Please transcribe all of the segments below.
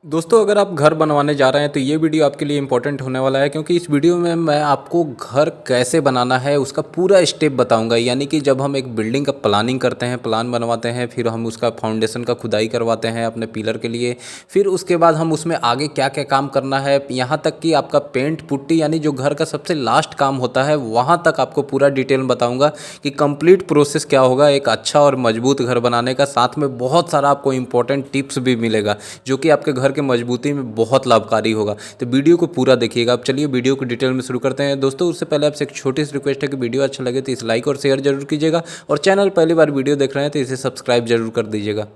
दोस्तों अगर आप घर बनवाने जा रहे हैं तो ये वीडियो आपके लिए इम्पोर्टेंट होने वाला है क्योंकि इस वीडियो में मैं आपको घर कैसे बनाना है उसका पूरा स्टेप बताऊंगा। यानी कि जब हम एक बिल्डिंग का प्लानिंग करते हैं, प्लान बनवाते हैं, फिर हम उसका फाउंडेशन का खुदाई करवाते हैं अपने पिलर के लिए, फिर उसके बाद हम उसमें आगे क्या क्या काम करना है, यहाँ तक कि आपका पेंट पुट्टी यानी जो घर का सबसे लास्ट काम होता है वहाँ तक आपको पूरा डिटेल में बताऊँगा कि कंप्लीट प्रोसेस क्या होगा एक अच्छा और मजबूत घर बनाने का। साथ में बहुत सारा आपको इंपॉर्टेंट टिप्स भी मिलेगा जो कि आपके घर के मजबूती में बहुत लाभकारी होगा। तो वीडियो को पूरा देखिएगा। अब चलिए वीडियो को डिटेल में शुरू करते हैं। दोस्तों उससे पहले आपसे एक छोटी सी रिक्वेस्ट है कि वीडियो अच्छा लगे तो इस लाइक और शेयर जरूर कीजिएगा, और चैनल पहली बार वीडियो देख रहे हैं तो इसे सब्सक्राइब जरूर कर दीजिएगा।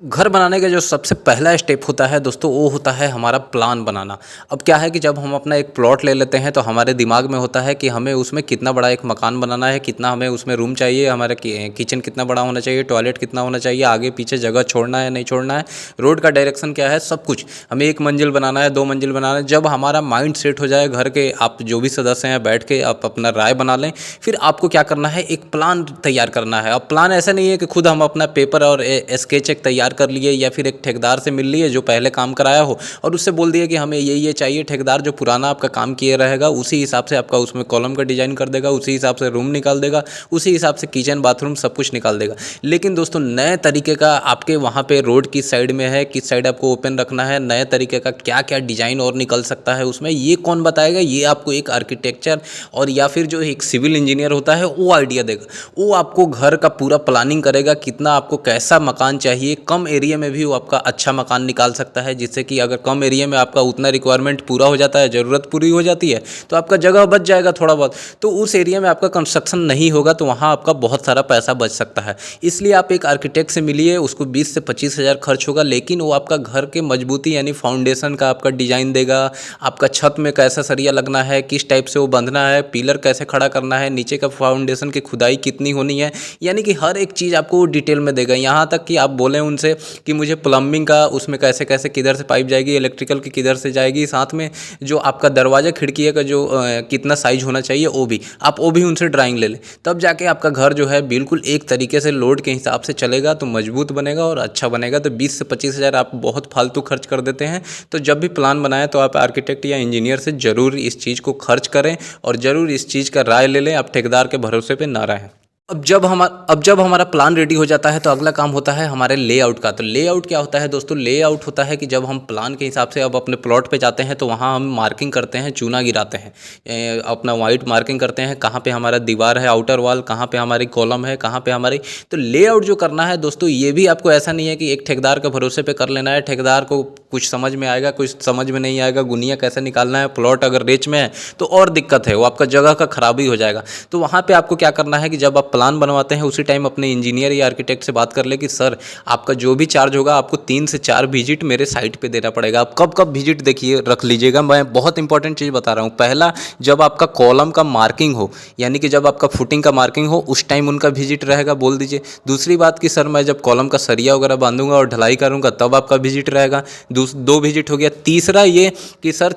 घर बनाने का जो सबसे पहला स्टेप होता है दोस्तों वो होता है हमारा प्लान बनाना। अब क्या है कि जब हम अपना एक प्लॉट ले लेते हैं तो हमारे दिमाग में होता है कि हमें उसमें कितना बड़ा एक मकान बनाना है, कितना हमें उसमें रूम चाहिए, हमारा किचन कितना बड़ा होना चाहिए, टॉयलेट कितना होना चाहिए, आगे पीछे जगह छोड़ना है नहीं छोड़ना है, रोड का डायरेक्शन क्या है, सब कुछ हमें एक मंजिल बनाना है, 2 मंजिल बनाना है। जब हमारा माइंड सेट हो जाए घर के आप जो भी सदस्य हैं बैठ के आप अपना राय बना लें, फिर आपको क्या करना है एक प्लान तैयार करना है। अब प्लान ऐसा नहीं है कि खुद हम अपना पेपर और स्केच एक तैयार कर लिए या फिर एक ठेकेदार से मिल लिए जो पहले काम कराया हो और उससे बोल दिया कि हमें ये चाहिए। ठेकेदार जो पुराना आपका काम किए रहेगा उसी हिसाब से आपका उसमें कॉलम का डिजाइन कर देगा, उसी हिसाब से रूम निकाल देगा, उसी हिसाब से किचन बाथरूम सब कुछ निकाल देगा। लेकिन दोस्तों नए तरीके का आपके वहाँ पे रोड किस साइड में है, किस साइड आपको ओपन रखना है, नए तरीके का क्या क्या डिजाइन और निकल सकता है उसमें, ये कौन बताएगा? ये आपको एक आर्किटेक्चर और या फिर जो एक सिविल इंजीनियर होता है वो आइडिया देगा। वो आपको घर का पूरा प्लानिंग करेगा, कितना आपको कैसा मकान चाहिए, कम एरिया में भी वो आपका अच्छा मकान निकाल सकता है। जिससे कि अगर कम एरिया में आपका उतना रिक्वायरमेंट पूरा हो जाता है, ज़रूरत पूरी हो जाती है, तो आपका जगह बच जाएगा थोड़ा बहुत, तो उस एरिया में आपका कंस्ट्रक्शन नहीं होगा तो वहाँ आपका बहुत सारा पैसा बच सकता है। इसलिए आप एक आर्किटेक्ट से मिलिए, उसको 20 से 25 हज़ार खर्च होगा, लेकिन वो आपका घर के मजबूती यानी फाउंडेशन का आपका डिज़ाइन देगा, आपका छत में कैसा सरिया लगना है, किस टाइप से वो बंधना है, पिलर कैसे खड़ा करना है, नीचे का फाउंडेशन की खुदाई कितनी होनी है, यानी कि हर एक चीज़ आपको डिटेल में देगा। यहाँ तक कि आप बोलें उनसे कि मुझे प्लम्बिंग का उसमें कैसे कैसे किधर से पाइप जाएगी, इलेक्ट्रिकल की किधर से जाएगी, साथ में जो आपका दरवाज़ा खिड़की का जो कितना साइज होना चाहिए वो भी उनसे ड्राइंग ले लें। तब जाके आपका घर जो है बिल्कुल एक तरीके से लोड के हिसाब से चलेगा तो मजबूत बनेगा और अच्छा बनेगा। तो 20 से 25 हज़ार आप बहुत फालतू खर्च कर देते हैं। तो जब भी प्लान बनाएं तो आप आर्किटेक्ट या इंजीनियर से ज़रूर इस चीज़ को खर्च करें और ज़रूर इस चीज़ का राय ले लें। आप ठेकेदार के भरोसे पर ना रहें। अब जब हमारा प्लान रेडी हो जाता है तो अगला काम होता है हमारे लेआउट का। तो लेआउट क्या होता है दोस्तों? लेआउट होता है कि जब हम प्लान के हिसाब से अब अपने प्लॉट पे जाते हैं तो वहाँ हम मार्किंग करते हैं, चूना गिराते हैं, अपना वाइट मार्किंग करते हैं कहाँ पे हमारा दीवार है, आउटर वॉल कहाँ पे हमारी कॉलम है, कहाँ पे हमारी। तो लेआउट जो करना है दोस्तों ये भी आपको ऐसा नहीं है कि एक ठेकेदार के भरोसे पे कर लेना है। ठेकेदार को कुछ समझ में आएगा, कुछ समझ में नहीं आएगा, गुनिया कैसे निकालना है, प्लॉट अगर रेच में है तो और दिक्कत है, वो आपका जगह का खराबी हो जाएगा। तो वहाँ पर आपको क्या करना है कि जब आप प्लान बनवाते हैं उसी टाइम अपने इंजीनियर या आर्किटेक्ट से बात कर ले कि सर आपका जो भी चार्ज होगा आपको 3 से 4 विजिट मेरे साइट पे देना पड़ेगा। आप कब कब विजिट देखिए रख लीजिएगा। मैं बहुत इंपॉर्टेंट चीज़ बता रहा हूँ। पहला, जब आपका कॉलम का मार्किंग हो यानी कि जब आपका फुटिंग का मार्किंग हो उस टाइम उनका विजिट रहेगा, बोल दीजिए। दूसरी बात कि सर मैं जब कॉलम का सरिया वगैरह बांधूंगा और ढलाई करूँगा तब आपका विजिट रहेगा, 2 विजिट हो गया। तीसरा ये कि सर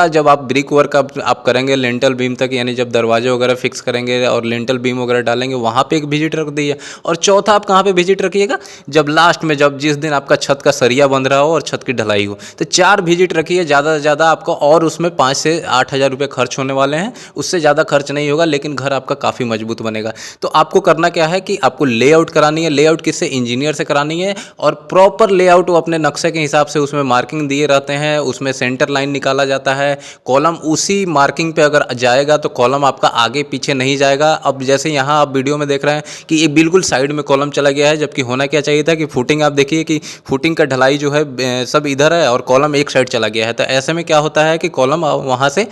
जब आप ब्रिक वर्क आप करेंगे लेंटल बीम तक, यानी जब दरवाजे वगैरह फिक्स करेंगे और लेंटल बीम वगैरह डालेंगे वहाँ पे एक विजिट रख दीजिए। और चौथा आप कहाँ पे विजिट रखिएगा? जब लास्ट में जब जिस दिन आपका छत का सरिया बंध रहा हो और छत की ढलाई हो, तो 4 विजिट रखिए ज़्यादा से ज़्यादा आपका, और उसमें 5 से 8 हज़ार रुपये खर्च होने वाले हैं। उससे ज़्यादा खर्च नहीं होगा लेकिन घर आपका काफ़ी मजबूत बनेगा। तो आपको करना क्या है कि आपको लेआउट करानी है। लेआउट किससे? इंजीनियर से करानी है। और प्रॉपर लेआउट वो अपने नक्शे के हिसाब से उसमें मार्किंग दिए रहते हैं, उसमें सेंटर लाइन निकाला जाता है, कॉलम उसी मार्किंग पे अगर जाएगा तो कॉलम आपका आगे पीछे नहीं जाएगा। अब जैसे यहाँ आप वीडियो में देख रहे हैं कि ये बिल्कुल साइड में कॉलम चला गया है, जबकि होना क्या चाहिए था कि फुटिंग, आप देखिए कि फुटिंग का ढलाई जो है सब इधर है और कॉलम एक साइड चला गया है। तो ऐसे में क्या होता है कि कॉलम वहाँ से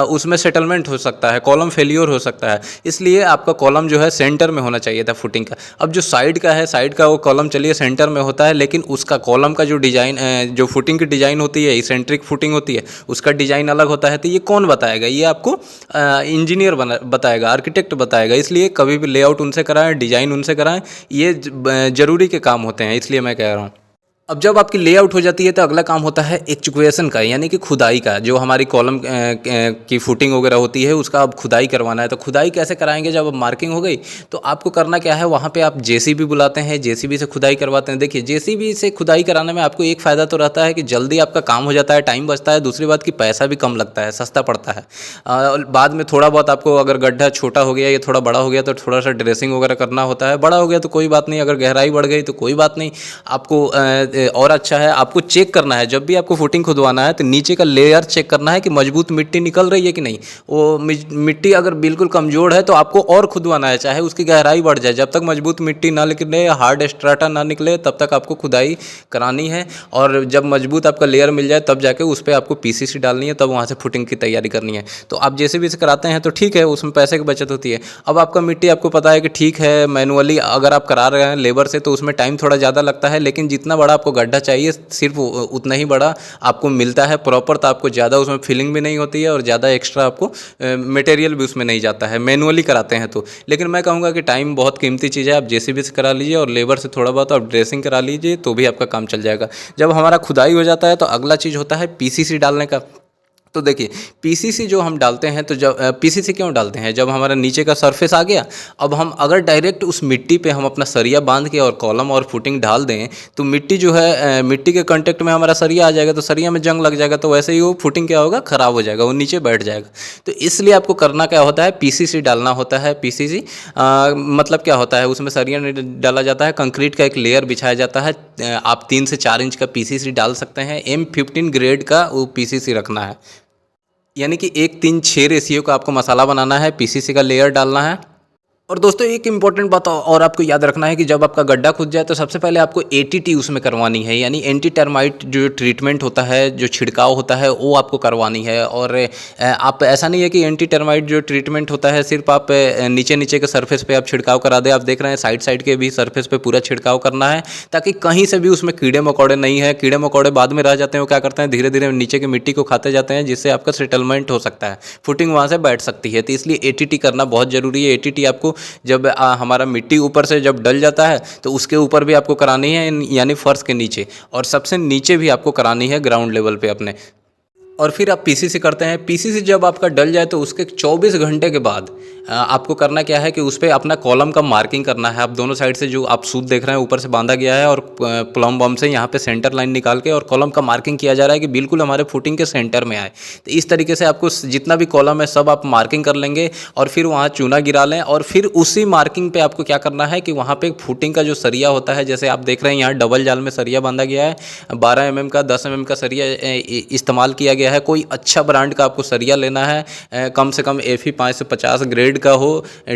उसमें सेटलमेंट हो सकता है, कॉलम फेलियर हो सकता है। इसलिए आपका कॉलम जो है सेंटर में होना चाहिए था फुटिंग का। अब जो साइड का है, साइड का वो कॉलम चलिए सेंटर में होता है, लेकिन उसका कॉलम का जो डिज़ाइन, जो फुटिंग की डिज़ाइन होती है, इसेंट्रिक फुटिंग होती है, उसका डिज़ाइन अलग होता है। तो ये कौन बताएगा? ये आपको इंजीनियर बताएगा, आर्किटेक्ट बताएगा। इसलिए कभी भी लेआउट उनसे कराएं, डिज़ाइन उनसे कराएं, ये ज़रूरी के काम होते हैं, इसलिए मैं कह रहा हूँ। अब जब आपकी लेआउट हो जाती है तो अगला काम होता है एक्चुएशन का, यानी कि खुदाई का। जो हमारी कॉलम की फुटिंग वगैरह होती है उसका अब खुदाई करवाना है। तो खुदाई कैसे कराएंगे? जब अब मार्किंग हो गई तो आपको करना क्या है, वहाँ पे आप जेसीबी बुलाते हैं, जेसीबी से खुदाई करवाते हैं। देखिए जेसीबी से खुदाई कराने में आपको एक फ़ायदा तो रहता है कि जल्दी आपका काम हो जाता है, टाइम बचता है। दूसरी बात कि पैसा भी कम लगता है, सस्ता पड़ता है। बाद में थोड़ा बहुत आपको अगर गड्ढा छोटा हो गया या थोड़ा बड़ा हो गया तो थोड़ा सा ड्रेसिंग वगैरह करना होता है। बड़ा हो गया तो कोई बात नहीं, अगर गहराई बढ़ गई तो कोई बात नहीं। आपको और अच्छा है, आपको चेक करना है जब भी आपको फुटिंग खुदवाना है तो नीचे का लेयर चेक करना है कि मजबूत मिट्टी निकल रही है कि नहीं। वो मिट्टी अगर बिल्कुल कमज़ोर है तो आपको और खुदवाना है, चाहे उसकी गहराई बढ़ जाए। जब तक मजबूत मिट्टी ना निकले, हार्ड स्ट्राटा ना निकले, तब तक आपको खुदाई करानी है। और जब मजबूत आपका लेयर मिल जाए तब जाके उस पर आपको पीसीसी डालनी है, तब वहाँ से फुटिंग की तैयारी करनी है। तो आप जैसे भी से कराते हैं तो ठीक है, उसमें पैसे की बचत होती है। अब आपका मिट्टी आपको पता है कि ठीक है, मैनुअली अगर आप करा रहे हैं लेबर से तो उसमें टाइम थोड़ा ज़्यादा लगता है, लेकिन जितना बड़ा आपको गड्ढा चाहिए सिर्फ उतना ही बड़ा आपको मिलता है प्रॉपर। तो आपको ज़्यादा उसमें फिलिंग भी नहीं होती है और ज़्यादा एक्स्ट्रा आपको मटेरियल भी उसमें नहीं जाता है, मैनुअली कराते हैं तो। लेकिन मैं कहूँगा कि टाइम बहुत कीमती चीज़ है, आप जेसीबी से करा लीजिए और लेबर से थोड़ा बहुत आप ड्रेसिंग करा लीजिए तो भी आपका काम चल जाएगा। जब हमारा खुदाई हो जाता है तो अगला चीज़ होता है पीसीसी डालने का। तो देखिए पीसीसी जो हम डालते हैं तो जब पीसीसी क्यों डालते हैं, जब हमारा नीचे का सरफेस आ गया, अब हम अगर डायरेक्ट उस मिट्टी पे हम अपना सरिया बांध के और कॉलम और फुटिंग डाल दें तो मिट्टी जो है मिट्टी के कांटेक्ट में हमारा सरिया आ जाएगा, तो सरिया में जंग लग जाएगा, तो वैसे ही वो फुटिंग क्या होगा, ख़राब हो जाएगा, वो नीचे बैठ जाएगा। तो इसलिए आपको करना क्या होता है, पीसीसी डालना होता है। पीसीसी मतलब क्या होता है, उसमें सरिया नहीं डाला जाता है, कंक्रीट का एक लेयर बिछाया जाता है। आप 3 से 4 इंच का पीसीसी डाल सकते हैं। M15 ग्रेड का वो पीसीसी रखना है, यानी कि 1-3-6 रेशियो का आपको मसाला बनाना है, पीसीसी का लेयर डालना है। और दोस्तों एक इम्पॉर्टेंट बात और आपको याद रखना है कि जब आपका गड्ढा खुद जाए तो सबसे पहले आपको एटीटी उसमें करवानी है, यानी एंटी टर्माइट जो ट्रीटमेंट होता है, जो छिड़काव होता है वो आपको करवानी है। और आप ऐसा नहीं है कि एंटी टर्माइट जो ट्रीटमेंट होता है सिर्फ आप नीचे नीचे के सरफेस पे आप छिड़काव करा दें। आप देख रहे हैं साइड साइड के भी सरफेस पे पूरा छिड़काव करना है, ताकि कहीं से भी उसमें कीड़े मकोड़े नहीं है। कीड़े मकोड़े बाद में रह जाते हैं, वो क्या करते हैं, धीरे धीरे नीचे की मिट्टी को खाते जाते हैं, जिससे आपका सेटलमेंट हो सकता है, फुटिंग वहाँ से बैठ सकती है। तो इसलिए एटीटी करना बहुत ज़रूरी है। एटीटी आपको जब हमारा मिट्टी ऊपर से जब डल जाता है तो उसके ऊपर भी आपको करानी है, यानी फर्श के नीचे, और सबसे नीचे भी आपको करानी है ग्राउंड लेवल पे अपने। और फिर आप पीसीसी करते हैं। पीसीसी जब आपका डल जाए तो उसके 24 घंटे के बाद आपको करना क्या है कि उस पर अपना कॉलम का मार्किंग करना है। आप दोनों साइड से जो आप सूत देख रहे हैं ऊपर से बांधा गया है और प्लम बम से यहाँ पे सेंटर लाइन निकाल के और कॉलम का मार्किंग किया जा रहा है कि बिल्कुल हमारे फुटिंग के सेंटर में आए। तो इस तरीके से आपको जितना भी कॉलम है सब आप मार्किंग कर लेंगे और फिर वहाँ चूना गिरा लें। और फिर उसी मार्किंग पर आपको क्या करना है कि वहाँ पर फुटिंग का जो सरिया होता है, जैसे आप देख रहे हैं यहाँ डबल जाल में सरिया बांधा गया है, 12 mm का 10 mm का सरिया इस्तेमाल किया गया है। कोई अच्छा ब्रांड का आपको सरिया लेना है, कम से कम FE 5 से 50 ग्रेड का हो,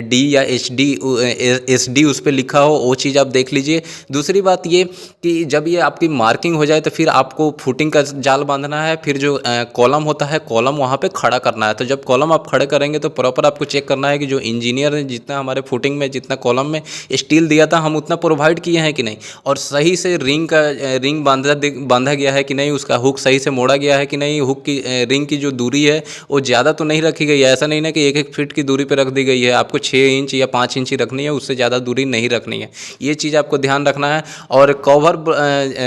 D या SD उस पर लिखा हो, वो चीज़ आप देख लीजिए। दूसरी बात ये कि जब ये आपकी मार्किंग हो जाए तो फिर आपको फुटिंग का जाल बांधना है। फिर जो कॉलम होता है, कॉलम वहाँ पे खड़ा करना है। तो जब कॉलम आप खड़े करेंगे तो प्रॉपर आपको चेक करना है कि जो इंजीनियर ने जितना हमारे फुटिंग में जितना कॉलम में स्टील दिया था हम उतना प्रोवाइड किए हैं कि नहीं, और सही से रिंग बांधा गया है कि नहीं, उसका हुक सही से मोड़ा गया है कि नहीं, हुक की रिंग की जो दूरी है वो ज़्यादा तो नहीं रखी गई है। ऐसा नहीं ना कि 1-1 फीट की दूरी पे रख दी गई है, आपको 6 इंच या 5 इंच ही रखनी है, उससे ज़्यादा दूरी नहीं रखनी है। ये चीज़ आपको ध्यान रखना है। और कवर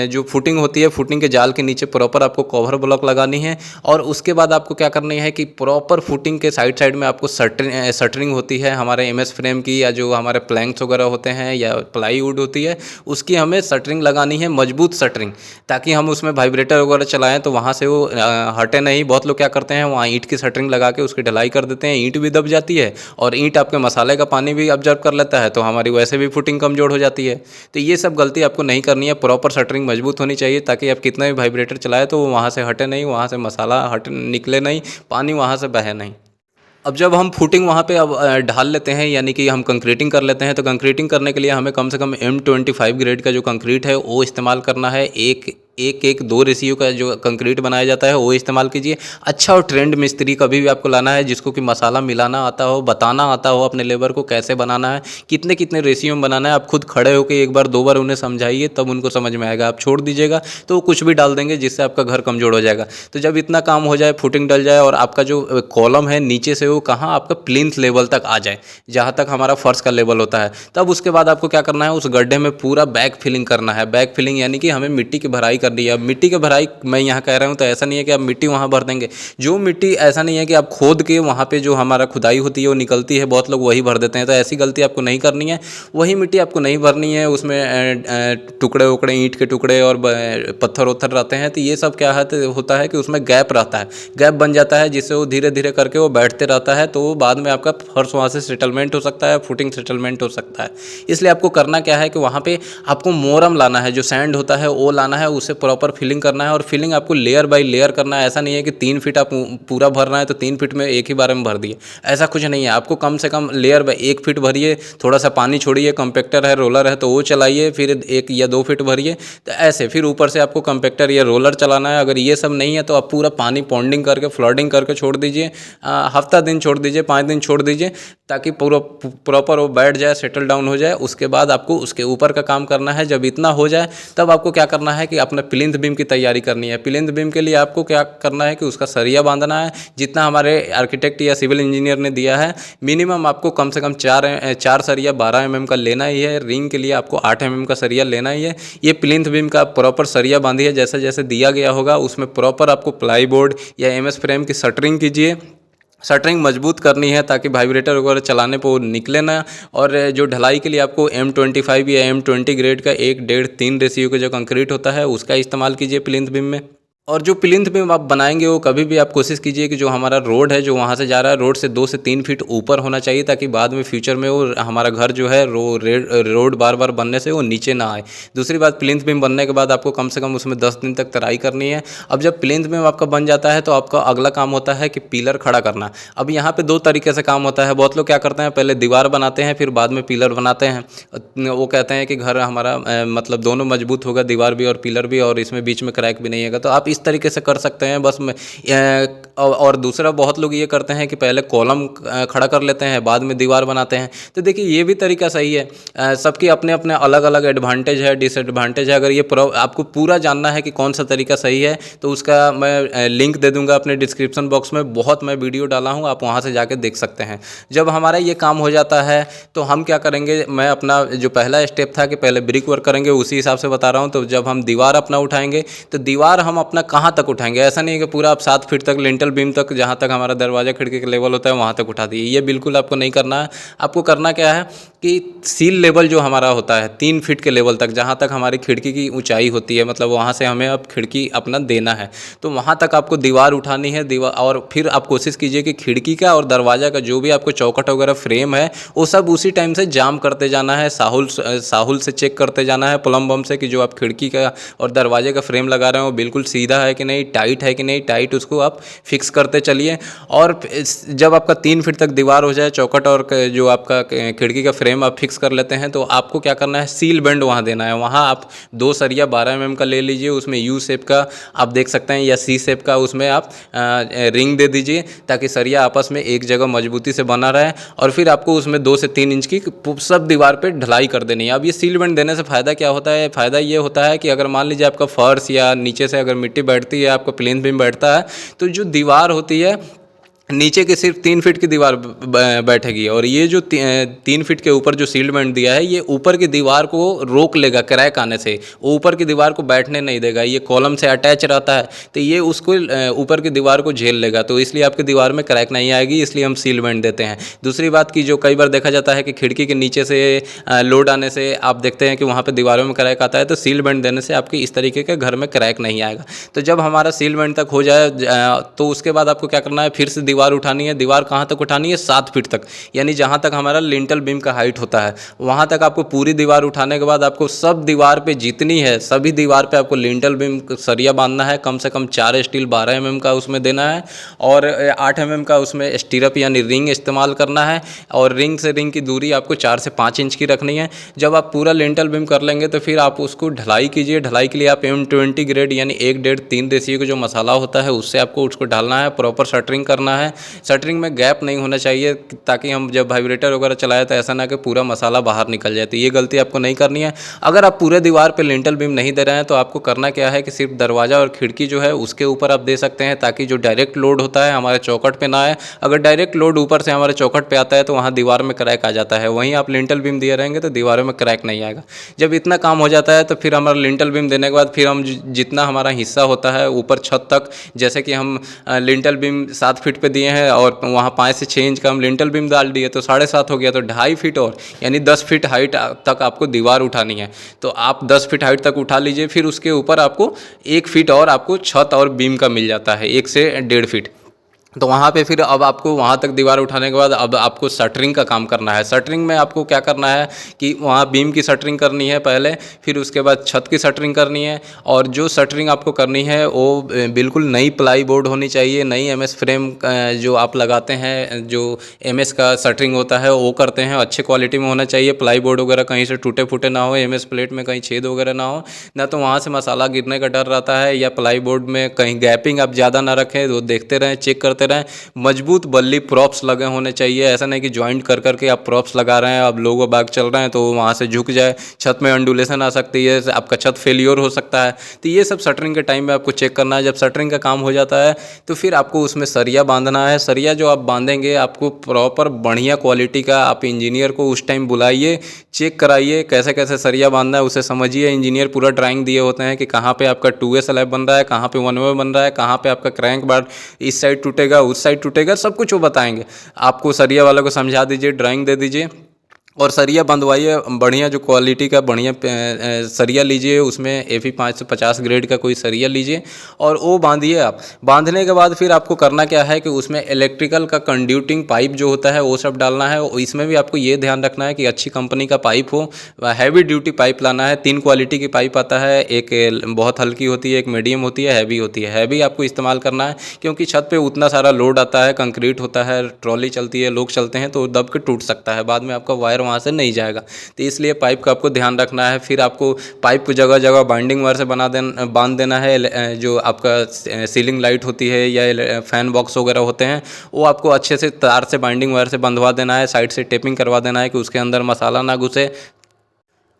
जो फुटिंग होती है, फुटिंग के जाल के नीचे प्रॉपर आपको कवर ब्लॉक लगानी है। और उसके बाद आपको क्या करनी है कि प्रॉपर फुटिंग के साइड साइड में आपको शटरिंग होती है हमारे MS फ्रेम की, या जो हमारे प्लैंक्स वगैरह होते हैं या प्लाईवुड होती है, उसकी हमें शटरिंग लगानी है, मजबूत शटरिंग, ताकि हम उसमें वाइब्रेटर वगैरह चलाएँ तो वहाँ से वो हटे नहीं। बहुत लोग क्या करते हैं, वहाँ ईंट की शटरिंग लगा के उसकी ढलाई कर देते हैं, ईंट भी दब जाती है और ईंट आपके मसाले का पानी भी ऑब्जर्व कर लेता है, तो हमारी वैसे भी फुटिंग कमज़ोर हो जाती है। तो ये सब गलती आपको नहीं करनी है। प्रॉपर शटरिंग मजबूत होनी चाहिए ताकि आप कितना भी वाइब्रेटर चलाए तो वो वहाँ से हटे नहीं, वहाँ से मसाला निकले नहीं, पानी वहाँ से बहे नहीं। अब जब हम फुटिंग वहाँ पे अब ढाल लेते हैं, यानी कि हम कंक्रीटिंग कर लेते हैं, तो कंक्रीटिंग करने के लिए हमें कम से कम M25 ग्रेड का जो कंक्रीट है वो इस्तेमाल करना है। एक एक 2 रेशियो का जो कंक्रीट बनाया जाता है वो इस्तेमाल कीजिए। अच्छा और ट्रेंड मिस्त्री कभी भी आपको लाना है जिसको कि मसाला मिलाना आता हो, बताना आता हो अपने लेबर को कैसे बनाना है, कितने कितने रेशियो में बनाना है। आप खुद खड़े होकर एक बार 2 बार उन्हें समझाइए, तब उनको समझ में आएगा। आप छोड़ दीजिएगा तो वो कुछ भी डाल देंगे जिससे आपका घर कमज़ोर हो जाएगा। तो जब इतना काम हो जाए, फुटिंग डल जाए और आपका जो कॉलम है नीचे से वो कहाँ आपका प्लिंथ लेवल तक आ जाए, जहाँ तक हमारा फर्श का लेवल होता है, तब उसके बाद आपको क्या करना है, उस गड्ढे में पूरा बैक फिलिंग करना है। बैक फिलिंग यानी कि हमें मिट्टी की भराई करनी है। अब मिट्टी की भराई मैं यहाँ कह रहा हूँ तो ऐसा नहीं है कि आप मिट्टी वहाँ भर देंगे। जो मिट्टी ऐसा नहीं है कि आप खोद के वहाँ पे जो हमारा खुदाई होती है वो निकलती है, बहुत लोग वही भर देते हैं। तो ऐसी गलती आपको नहीं करनी है। वही मिट्टी आपको नहीं भरनी है, उसमें टुकड़े उकड़े ईंट के टुकड़े और पत्थर उत्थर रहते हैं। तो ये सब क्या होता है कि उसमें गैप रहता है, गैप बन जाता है, जिससे वो धीरे धीरे करके वो बैठते रहता है। तो बाद में आपका फर्श वहाँ से सेटलमेंट हो सकता है, फुटिंग सेटलमेंट हो सकता है। इसलिए आपको करना क्या है कि वहाँ पे आपको मोरम लाना है, जो सैंड होता है वो लाना है, उसे प्रॉपर फिलिंग करना है। और फिलिंग आपको लेयर बाय लेयर करना है। ऐसा नहीं है कि 3 फीट आप पूरा भरना है तो 3 फीट में एक ही बार में भर दिए, ऐसा कुछ नहीं है। आपको कम से कम लेयर बाय 1 फीट भरिए, थोड़ा सा पानी छोड़िए, कंपैक्टर है, रोलर है तो वो चलाइए, फिर 1 या 2 फीट भरिए। तो ऐसे फिर ऊपर से आपको कंपैक्टर या रोलर चलाना है। अगर ये सब नहीं है तो आप पूरा पानी पॉन्डिंग करके, फ्लडिंग करके छोड़ दीजिए। हफ्ता दिन छोड़ दीजिए, 5 दिन छोड़ दीजिए, ताकि पूरा प्रॉपर वो बैठ जाए, सेटल डाउन हो जाए। उसके बाद आपको उसके ऊपर का काम करना है। जब इतना हो जाए तब आपको क्या करना है कि अपना प्लिंथ बीम की तैयारी करनी है। प्लिंथ बीम के लिए आपको क्या करना है कि उसका सरिया बांधना है। जितना हमारे आर्किटेक्ट या सिविल इंजीनियर ने दिया है, मिनिमम आपको कम से कम 4 सरिया 12 mm का लेना ही है। रिंग के लिए आपको 8 mm का सरिया लेना ही है। ये प्लिंथ बीम का प्रॉपर सरिया बांधिए, जैसे जैसे दिया गया होगा उसमें प्रॉपर आपको प्लाई बोर्ड या MS फ्रेम की शटरिंग कीजिए। शटरिंग मजबूत करनी है ताकि वाइब्रेटर वगैरह चलाने पर वो निकले ना। और जो ढलाई के लिए आपको M25 या M20 ग्रेड का 1.5-3 रेशियो का जो कंक्रीट होता है उसका इस्तेमाल कीजिए प्लिंथ बीम में। और जो प्लिंथ बीम आप बनाएंगे वो कभी भी आप कोशिश कीजिए कि जो हमारा रोड है, जो वहाँ से जा रहा है, रोड से 2 से 3 फीट ऊपर होना चाहिए, ताकि बाद में फ्यूचर में वो हमारा घर जो है रोड बार बार बनने से वो नीचे ना आए। दूसरी बात, प्लिंथ बीम बनने के बाद आपको कम से कम उसमें 10 दिन तक तराई करनी है। अब जब प्लिंथ बीम आपका बन जाता है तो आपका अगला काम होता है कि पिलर खड़ा करना। अब यहाँ पर 2 तरीके से काम होता है। बहुत लोग क्या करते हैं, पहले दीवार बनाते हैं फिर बाद में पिलर बनाते हैं। वो कहते हैं कि घर हमारा मतलब दोनों मजबूत होगा, दीवार भी और पिलर भी, और इसमें बीच में क्रैक भी नहीं होगा। तो आप इस तरीके से कर सकते हैं बस में। और दूसरा, बहुत लोग ये करते हैं कि पहले कॉलम खड़ा कर लेते हैं, बाद में दीवार बनाते हैं। तो देखिए ये भी तरीका सही है। सबके अपने अपने अलग अलग एडवांटेज है, डिसएडवांटेज है। अगर ये आपको पूरा जानना है कि कौन सा तरीका सही है तो उसका मैं लिंक दे दूंगा अपने डिस्क्रिप्शन बॉक्स में। बहुत मैं वीडियो डाला हूँ, आप वहाँ से जाके देख सकते हैं। जब हमारा ये काम हो जाता है तो हम क्या करेंगे, मैं अपना जो पहला स्टेप था कि पहले ब्रिक वर्क करेंगे, उसी हिसाब से बता रहा हूँ। तो जब हम दीवार अपना उठाएंगे तो दीवार हम अपना कहाँ तक उठाएंगे, ऐसा नहीं है कि पूरा आप 7 फीट तक लिंटल बीम तक, जहाँ तक हमारा दरवाजा खिड़की का लेवल होता है वहाँ तक उठा दिए। ये बिल्कुल आपको नहीं करना है। आपको करना क्या है कि सील लेवल जो हमारा होता है 3 फीट के लेवल तक, जहाँ तक हमारी खिड़की की ऊंचाई होती है, मतलब वहाँ से हमें अब खिड़की अपना देना है, तो वहाँ तक आपको दीवार उठानी है। दीवार, और फिर आप कोशिश कीजिए कि खिड़की का और दरवाजा का जो भी आपको चौखट वगैरह फ्रेम है वो सब उसी टाइम से जाम करते जाना है। साहुल से चेक करते जाना है, प्लम बम से, कि जो आप खिड़की का और दरवाजे का फ्रेम लगा रहे हैं वो बिल्कुल सीधा है कि नहीं, टाइट है कि नहीं। टाइट उसको आप फिक्स करते चलिए। और जब आपका 3 फीट तक दीवार हो जाए, चौखट और जो आपका खिड़की का फ्रेम आप फिक्स कर लेते हैं, तो आपको क्या करना है, सील बेंड वहाँ देना है। वहाँ आप 2 सरिया 12 mm का ले लीजिए, उसमें यू शेप का आप देख सकते हैं या सी शेप का, उसमें आप रिंग दे दीजिए ताकि सरिया आपस में एक जगह मजबूती से बना रहे। और फिर आपको उसमें 2 से 3 इंच की सब दीवार पे ढलाई कर देनी है। अब ये सील बेंड देने से फ़ायदा क्या होता है, फ़ायदा ये होता है कि अगर मान लीजिए आपका फर्श या नीचे से अगर मिट्टी बैठती है, आपका प्लेन बीम बैठता है, तो जो दीवार होती है नीचे के सिर्फ 3 फीट की दीवार बैठेगी। और ये जो 3 फीट के ऊपर जो सील्ड बेंड दिया है, ये ऊपर की दीवार को रोक लेगा क्रैक आने से, वो ऊपर की दीवार को बैठने नहीं देगा। ये कॉलम से अटैच रहता है तो ये उसको ऊपर की दीवार को झेल लेगा, तो इसलिए आपकी दीवार में क्रैक नहीं आएगी, इसलिए हम सील बेंड देते हैं। दूसरी बात की, जो कई बार देखा जाता है कि खिड़की के नीचे से लोड आने से आप देखते हैं कि वहाँ पर दीवारों में क्रैक आता है, तो सील बेंड देने से आपकी इस तरीके के घर में क्रैक नहीं आएगा। तो जब हमारा सील बेंड तक हो जाए तो उसके बाद आपको क्या करना है, फिर से दीवार उठानी है। दीवार कहाँ तक उठानी है? 7 फीट तक, यानी जहाँ तक हमारा लिंटल बीम का हाइट होता है वहाँ तक आपको पूरी दीवार उठाने के बाद आपको सब दीवार पे जितनी है सभी दीवार पे आपको लिंटल बीम सरिया बांधना है। कम से कम 4 स्टील 12 mm का उसमें देना है और 8 mm का उसमें स्टीरअप यानी रिंग इस्तेमाल करना है और रिंग से रिंग की दूरी आपको 4 से 5 इंच की रखनी है। जब आप पूरा लिंटल बीम कर लेंगे तो फिर आप उसको ढलाई कीजिए। ढलाई के लिए आप M20 ग्रेड यानी 1:3 रेशियो का जो मसाला होता है उससे आपको उसको डालना है। प्रॉपर शटरिंग करना है। शटरिंग में गैप नहीं होना चाहिए ताकि हम जब वाइब्रेटर वगैरह चलाए तो ऐसा ना कि पूरा मसाला बाहर निकल जाए। तो ये गलती आपको नहीं करनी है। अगर आप पूरे दीवार पे लिंटल बीम नहीं दे रहे हैं तो आपको करना क्या है कि सिर्फ दरवाज़ा और खिड़की जो है उसके ऊपर आप दे सकते हैं ताकि जो डायरेक्ट लोड होता है हमारे चौखट पे ना आए। अगर डायरेक्ट लोड ऊपर से हमारे चौखट पे आता है तो वहाँ दीवार में क्रैक आ जाता है। वहीं आप लिंटल बीम दिए रहेंगे तो दीवारों में क्रैक नहीं आएगा। जब इतना काम हो जाता है तो फिर हमारा लिंटल बीम देने के बाद फिर हम जितना हमारा हिस्सा होता है ऊपर छत तक, जैसे कि हम लिंटल बीम 7 फीट पे दिए हैं और वहाँ 5 से 6 इंच का हम लिंटल बीम डाल दिए तो 7.5 हो गया, तो 2.5 फीट और यानी 10 फीट हाइट तक आपको दीवार उठानी है। तो आप 10 फीट हाइट तक उठा लीजिए। फिर उसके ऊपर आपको 1 फीट और आपको छत और बीम का मिल जाता है, 1 से 1.5 फीट। तो वहाँ पे फिर अब आपको वहाँ तक दीवार उठाने के बाद अब आपको शटरिंग का काम करना है। शटरिंग में आपको क्या करना है कि वहाँ बीम की शटरिंग करनी है पहले, फिर उसके बाद छत की शटरिंग करनी है। और जो शटरिंग आपको करनी है वो बिल्कुल नई प्लाई बोर्ड होनी चाहिए। नई MS फ्रेम जो आप लगाते हैं, जो MS का शटरिंग होता है वो करते हैं, अच्छे क्वालिटी में होना चाहिए। प्लाई बोर्ड वगैरह कहीं से टूटे फूटे ना हो, MS प्लेट में कहीं छेद वगैरह ना हो, ना तो वहाँ से मसाला गिरने का डर रहता है, या प्लाई बोर्ड में कहीं गैपिंग आप ज़्यादा ना रखें। वो देखते रहें, चेक करते रहें। मजबूत बल्ली प्रॉप्स लगे होने चाहिए। ऐसा नहीं कि जॉइंट कर करके आप प्रॉप्स लगा रहे हैं, अब लोग बाग चल रहे हैं तो वहाँ से झुक जाए, छत में अंडुलेशन आ सकती है, आपका छत फेलियर हो सकता है। तो ये सब शटरिंग के टाइम में आपको चेक करना है। जब शटरिंग का काम हो जाता है तो फिर आपको उसमें सरिया बांधना है। सरिया जो आप बांधेंगे आपको प्रॉपर बढ़िया क्वालिटी का, आप इंजीनियर को उस टाइम बुलाइए, चेक कराइए कैसे कैसे सरिया बांधना है, उसे समझिए। इंजीनियर पूरा ड्राइंग दिए होते हैं कि कहाँ पे आपका 2 वे स्लैब बन रहा है, कहाँ पे 1 वे बन रहा है, कहाँ पे आपका क्रैंक बार इस साइड टूटेगा उस साइड टूटेगा, सब कुछ वो बताएंगे आपको। सरिया वाला को समझा दीजिए, ड्राइंग दे दीजिए और सरिया बंधवाइए। बढ़िया जो क्वालिटी का बढ़िया सरिया लीजिए, उसमें FE 550 ग्रेड का कोई सरिया लीजिए और वो बांधिए आप। बांधने के बाद फिर आपको करना क्या है कि उसमें इलेक्ट्रिकल का कंड्यूटिंग पाइप जो होता है वो सब डालना है। इसमें भी आपको ये ध्यान रखना है कि अच्छी कंपनी का पाइप हो, हैवी ड्यूटी पाइप लाना है। 3 क्वालिटी की पाइप आता है, एक बहुत हल्की होती है, एक मीडियम होती है, हैवी होती है। हैवी आपको इस्तेमाल करना है क्योंकि छत पर उतना सारा लोड आता है, कंक्रीट होता है, ट्रॉली चलती है, लोग चलते हैं तो दब के टूट सकता है, बाद में आपका वायर वहाँ से नहीं जाएगा। तो इसलिए पाइप का आपको ध्यान रखना है। फिर आपको पाइप को जगह जगह बाइंडिंग वायर से बांध देना है। जो आपका सीलिंग लाइट होती है या फैन बॉक्स वगैरह होते हैं वो आपको अच्छे से तार से बाइंडिंग वायर से बंधवा देना है, साइड से टेपिंग करवा देना है कि उसके अंदर मसाला ना घुसे।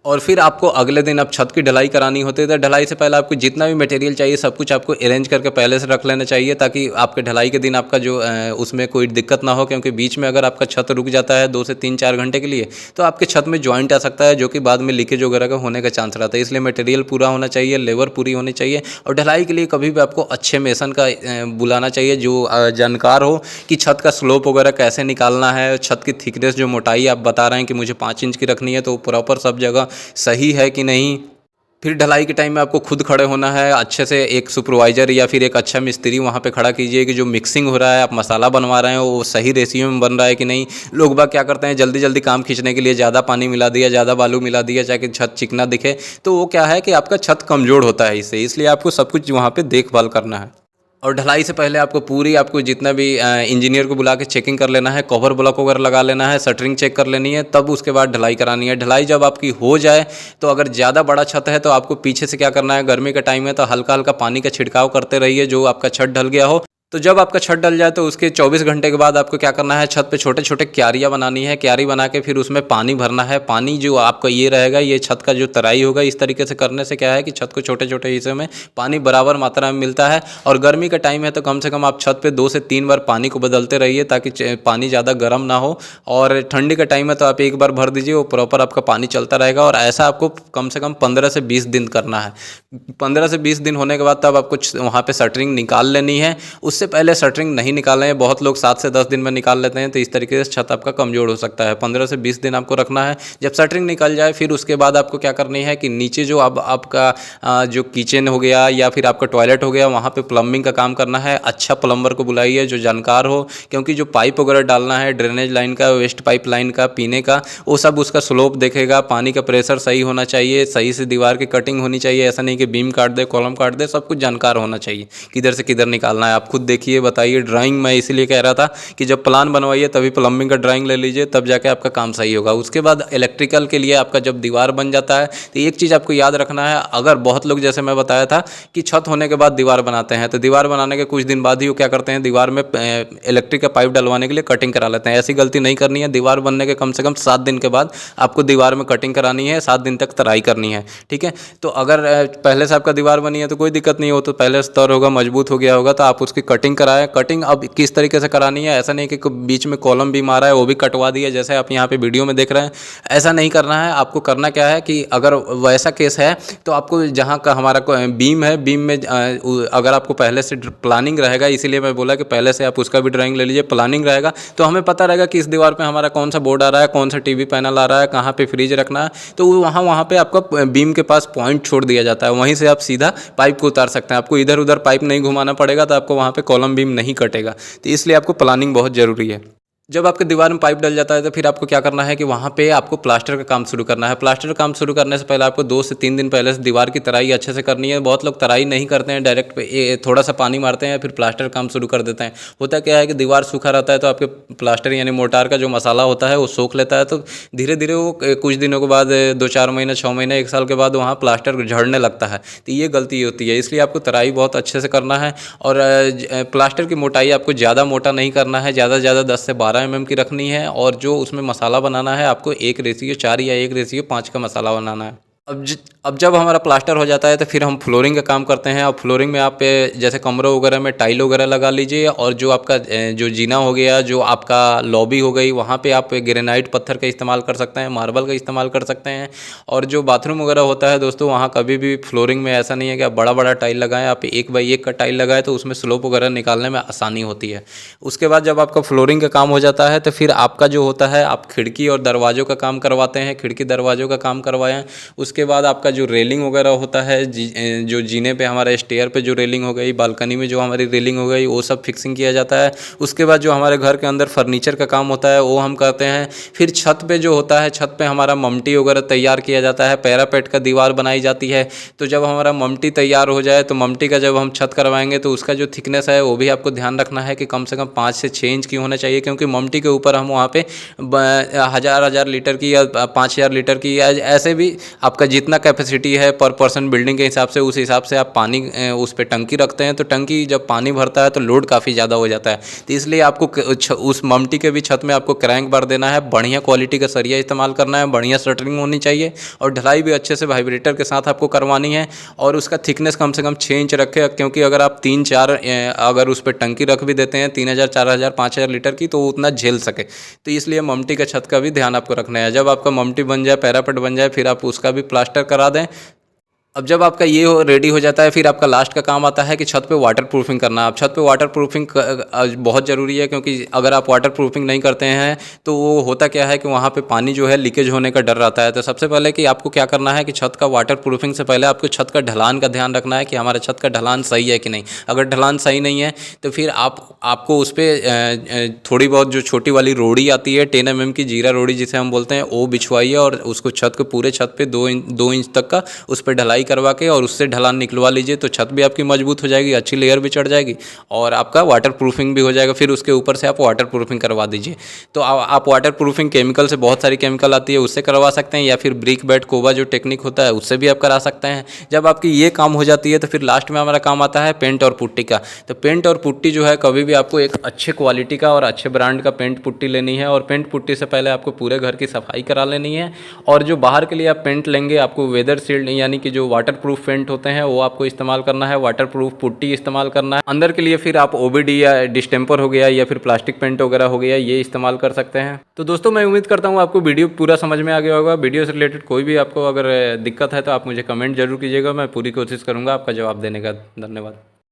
और फिर आपको अगले दिन अब छत की ढलाई करानी होती है तो ढलाई से पहले आपको जितना भी मटेरियल चाहिए सब कुछ आपको अरेंज करके पहले से रख लेना चाहिए ताकि आपके ढलाई के दिन आपका जो उसमें कोई दिक्कत ना हो। क्योंकि बीच में अगर आपका छत रुक जाता है 2 से 3-4 घंटे के लिए तो आपके छत में जॉइंट आ सकता है जो कि बाद में लीकेज वगैरह का होने का चांस रहता है। इसलिए मटेरियल पूरा होना चाहिए, लेबर पूरी होनी चाहिए। और ढलाई के लिए कभी भी आपको अच्छे मेसन का बुलाना चाहिए जो जानकार हो कि छत का स्लोप वगैरह कैसे निकालना है, छत की थिकनेस जो मोटाई आप बता रहे हैं कि मुझे 5 इंच की रखनी है तो प्रॉपर सब जगह सही है कि नहीं। फिर ढलाई के टाइम में आपको खुद खड़े होना है, अच्छे से एक सुपरवाइज़र या फिर एक अच्छा मिस्त्री वहाँ पे खड़ा कीजिए कि जो मिक्सिंग हो रहा है, आप मसाला बनवा रहे हैं वो सही रेशियो में बन रहा है कि नहीं। लोग बाग क्या करते हैं जल्दी जल्दी काम खींचने के लिए ज़्यादा पानी मिला दिया, ज़्यादा बालू मिला दिया ताकि छत चिकना दिखे, तो वो क्या है कि आपका छत कमज़ोर होता है इससे। इसलिए आपको सब कुछ वहाँ पर देखभाल करना है। और ढलाई से पहले आपको जितना भी इंजीनियर को बुला के चेकिंग कर लेना है, कवर ब्लॉक वगैरह लगा लेना है, शटरिंग चेक कर लेनी है, तब उसके बाद ढलाई करानी है। ढलाई जब आपकी हो जाए तो अगर ज़्यादा बड़ा छत है तो आपको पीछे से क्या करना है, गर्मी का टाइम है तो हल्का हल्का पानी का छिड़काव करते रहिए जो आपका छत ढल गया हो। तो जब आपका छत डल जाए तो उसके 24 घंटे के बाद आपको क्या करना है, छत पे छोटे छोटे क्यारियाँ बनानी है। क्यारी बना के फिर उसमें पानी भरना है। पानी जो आपका ये रहेगा, ये छत का जो तराई होगा, इस तरीके से करने से क्या है कि छत को छोटे छोटे हिस्से में पानी बराबर मात्रा में मिलता है। और गर्मी का टाइम है तो कम से कम आप छत पे 2 से 3 बार पानी को बदलते रहिए ताकि पानी ज़्यादा गर्म ना हो। और ठंडी का टाइम है तो आप एक बार भर दीजिए, वो प्रॉपर आपका पानी चलता रहेगा। और ऐसा आपको कम से कम 15 से 20 दिन करना है। 15 से 20 दिन होने के बाद तब आपको वहाँ पर शटरिंग निकाल लेनी है। उससे पहले शटरिंग नहीं निकालें। बहुत लोग 7 से 10 दिन में निकाल लेते हैं, तो इस तरीके से छत आपका कमज़ोर हो सकता है। 15 से 20 दिन आपको रखना है। जब शटरिंग निकल जाए फिर उसके बाद आपको क्या करनी है कि नीचे जो अब आपका जो किचन हो गया या फिर आपका टॉयलेट हो गया, वहाँ पे प्लम्बिंग का काम करना है। अच्छा प्लम्बर को बुलाइए जो जानकार हो, क्योंकि जो पाइप वगैरह डालना है, ड्रेनेज लाइन का, वेस्ट पाइप लाइन का, पीने का, वो सब उसका स्लोप देखेगा। पानी का प्रेशर सही होना चाहिए, सही से दीवार की कटिंग होनी चाहिए। ऐसा नहीं कि बीम काट दे, कॉलम काट दे, सब कुछ जानकार होना चाहिए किधर से किधर निकालना है। आप खुद देखिए, बताइए। ड्राइंग मैं इसीलिए कह रहा था कि जब प्लान बनवाइए तभी प्लम्बिंग का ड्राइंग ले लीजिए, तब जाके आपका काम सही होगा। उसके बाद इलेक्ट्रिकल के लिए आपका जब दीवार बन जाता है तो एक चीज़ आपको याद रखना है। अगर बहुत लोग, जैसे मैं बताया था कि छत होने के बाद दीवार बनाते हैं, तो दीवार बनाने के कुछ दिन बाद ही वो क्या करते हैं, दीवार में इलेक्ट्रिक का पाइप डलवाने के लिए कटिंग करा लेते हैं। ऐसी गलती नहीं करनी है। दीवार बनने के कम से कम 7 दिन के बाद आपको दीवार में कटिंग करानी है, 7 दिन तक तराई करनी है, ठीक है। तो अगर पहले से आपका दीवार बनी है तो कोई दिक्कत नहीं हो, तो पहले स्तर होगा, मजबूत हो गया होगा, तो आप उसकी कटिंग कराएं। कटिंग अब किस तरीके से करानी है, ऐसा नहीं कि बीच में कॉलम भी मारा है वो भी कटवा दिया, जैसे आप यहाँ पे वीडियो में देख रहे हैं। ऐसा नहीं करना है। आपको करना क्या है कि अगर वैसा केस है तो आपको जहाँ का हमारा बीम है, बीम में अगर आपको पहले से प्लानिंग रहेगा, इसीलिए मैं बोला कि पहले से आप उसका भी ड्राइंग ले लीजिए। प्लानिंग रहेगा तो हमें पता रहेगा कि इस दीवार पे हमारा कौन सा बोर्ड आ रहा है, कौन सा टीवी पैनल आ रहा है, कहाँ पे फ्रिज रखना है। तो वहाँ पे आपका बीम के पास पॉइंट छोड़ दिया जाता है, वहीं से आप सीधा पाइप को उतार सकते हैं। आपको इधर उधर पाइप नहीं घुमाना पड़ेगा, तो आपको वहाँ पे कॉलम बीम नहीं कटेगा। तो इसलिए आपको प्लानिंग बहुत ज़रूरी है। जब आपके दीवार में पाइप डल जाता है तो फिर आपको क्या करना है कि वहाँ पे आपको प्लास्टर का काम शुरू करना है। प्लास्टर का काम शुरू करने से पहले आपको 2 से 3 दिन पहले से दीवार की तराई अच्छे से करनी है। बहुत लोग तराई नहीं करते हैं, डायरेक्ट पे थोड़ा सा पानी मारते हैं फिर प्लास्टर काम शुरू कर देते हैं। होता क्या है कि दीवार सूखा रहता है तो आपके प्लास्टर यानी मोर्टार का जो मसाला होता है वो सोख लेता है, तो धीरे धीरे वो कुछ दिनों के बाद 2-4 महीने, 6 महीने, 1 साल के बाद वहाँ प्लास्टर झड़ने लगता है। तो ये गलती होती है, इसलिए आपको तराई बहुत अच्छे से करना है। और प्लास्टर की मोटाई आपको ज़्यादा मोटा नहीं करना है, ज़्यादा से ज़्यादा 10 से 12 mm की रखनी है। और जो उसमें मसाला बनाना है आपको 1:4 या 1:5 का मसाला बनाना है। अब जब हमारा प्लास्टर हो जाता है तो फिर हम फ्लोरिंग का काम करते हैं। अब फ्लोरिंग में आप जैसे कमरों वगैरह में टाइल वगैरह लगा लीजिए, और जो आपका जो जीना हो गया, जो आपका लॉबी हो गई, वहाँ पे आप ग्रेनाइट पत्थर का इस्तेमाल कर सकते हैं, मार्बल का इस्तेमाल कर सकते हैं। और जो बाथरूम वगैरह होता है दोस्तों, वहाँ कभी भी फ्लोरिंग में ऐसा नहीं है कि आप बड़ा बड़ा टाइल लगाएं। आप 1x1 का टाइल लगाएं तो उसमें स्लोप वगैरह निकालने में आसानी होती है। उसके बाद जब आपका फ्लोरिंग का काम हो जाता है तो फिर आपका जो होता है, आप खिड़की और दरवाज़ों का काम करवाते हैं, खिड़की दरवाज़ों का काम करवाएं। उसके बाद आपका जो रेलिंग वगैरह होता है, जो जीने पे हमारा स्टेयर पे जो रेलिंग हो गई, बालकनी में जो हमारी रेलिंग हो गई, वो सब फिक्सिंग किया जाता है। उसके बाद जो हमारे घर के अंदर फर्नीचर का काम होता है वो हम करते हैं। फिर छत पे जो होता है, छत पे हमारा ममटी वगैरह तैयार किया जाता है, पैरापेट का दीवार बनाई जाती है। तो जब हमारा ममटी तैयार हो जाए तो ममटी का जब हम छत करवाएंगे तो उसका जो थिकनेस है वो भी आपको ध्यान रखना है कि कम से कम 5 से 6 इंच की होना चाहिए, क्योंकि ममटी के ऊपर हम वहाँ पे 1000 लीटर की या 5000 लीटर की या ऐसे भी आपका जितना कैपेसिटी है पर पर्सन बिल्डिंग के हिसाब से, उस हिसाब से आप पानी उस पर टंकी रखते हैं। तो टंकी जब पानी भरता है तो लोड काफ़ी ज़्यादा हो जाता है। तो इसलिए आपको उस ममटी के भी छत में आपको क्रैंक बार देना है, बढ़िया क्वालिटी का सरिया इस्तेमाल करना है, बढ़िया शटरिंग होनी चाहिए, और ढलाई भी अच्छे से वाइब्रेटर के साथ आपको करवानी है। और उसका थिकनेस कम से कम 6 इंच रखें, क्योंकि अगर आप 3-4 अगर उस पर टंकी रख भी देते हैं 3000, 4000, 5000 लीटर की, तो वो उतना झेल सके। तो इसलिए ममटी का छत का भी ध्यान आपको रखना है। जब आपका ममटी बन जाए, पैरापेट बन जाए, फिर आप उसका भी प्लास्टर करा दें। अब जब आपका ये रेडी हो जाता है, फिर आपका लास्ट का काम आता है कि छत पे वाटर प्रूफिंग करना। अब छत पे वाटर प्रूफिंग बहुत ज़रूरी है, क्योंकि अगर आप वाटर प्रूफिंग नहीं करते हैं तो वो होता क्या है कि वहाँ पे पानी जो है लीकेज होने का डर रहता है। तो सबसे पहले कि आपको क्या करना है कि छत का वाटर प्रूफिंग से पहले आपको छत का ढलान का ध्यान रखना है कि हमारा छत का ढलान सही है कि नहीं। अगर ढलान सही नहीं है तो फिर आपको उस पर थोड़ी बहुत जो छोटी वाली रोड़ी आती है, 10 mm की जीरा रोड़ी जिसे हम बोलते हैं, वो बिछवाइए और उसको छत के पूरे छत पर 2 इंच तक का उस पर ढलाई करवा के और उससे ढलान निकलवा लीजिए। तो छत भी आपकी मजबूत हो जाएगी, अच्छी लेयर भी चढ़ जाएगी और आपका वाटर प्रूफिंग भी हो जाएगा। फिर उसके ऊपर से आप वाटर प्रूफिंग करवा दीजिए। तो आप वाटर प्रूफिंग केमिकल से, बहुत सारी केमिकल आती है, उससे करवा सकते हैं, या फिर ब्रिक बेड कोबा जो टेक्निक होता है उससे भी आप करा सकते हैं। जब आपकी ये काम हो जाती है तो फिर लास्ट में हमारा काम आता है पेंट और पुट्टी का। तो पेंट और पुट्टी जो है, कभी भी आपको एक अच्छे क्वालिटी का और अच्छे ब्रांड का पेंट पुट्टी लेनी है, और पेंट पुट्टी से पहले आपको पूरे घर की सफाई करा लेनी है। और जो बाहर के लिए आप पेंट लेंगे, आपको वेदर शील्ड यानी कि जो वाटर प्रूफ पेंट होते हैं वो आपको इस्तेमाल करना है, वाटर प्रूफ पुट्टी इस्तेमाल करना है। अंदर के लिए फिर आप ओबीडी या डिस्टेम्पर हो गया या फिर प्लास्टिक पेंट वगैरह हो गया, ये इस्तेमाल कर सकते हैं। तो दोस्तों मैं उम्मीद करता हूँ आपको वीडियो पूरा समझ में आ गया होगा। वीडियो से रिलेटेड कोई भी आपको अगर दिक्कत है तो आप मुझे कमेंट जरूर कीजिएगा, मैं पूरी कोशिश करूँगा आपका जवाब देने का। धन्यवाद।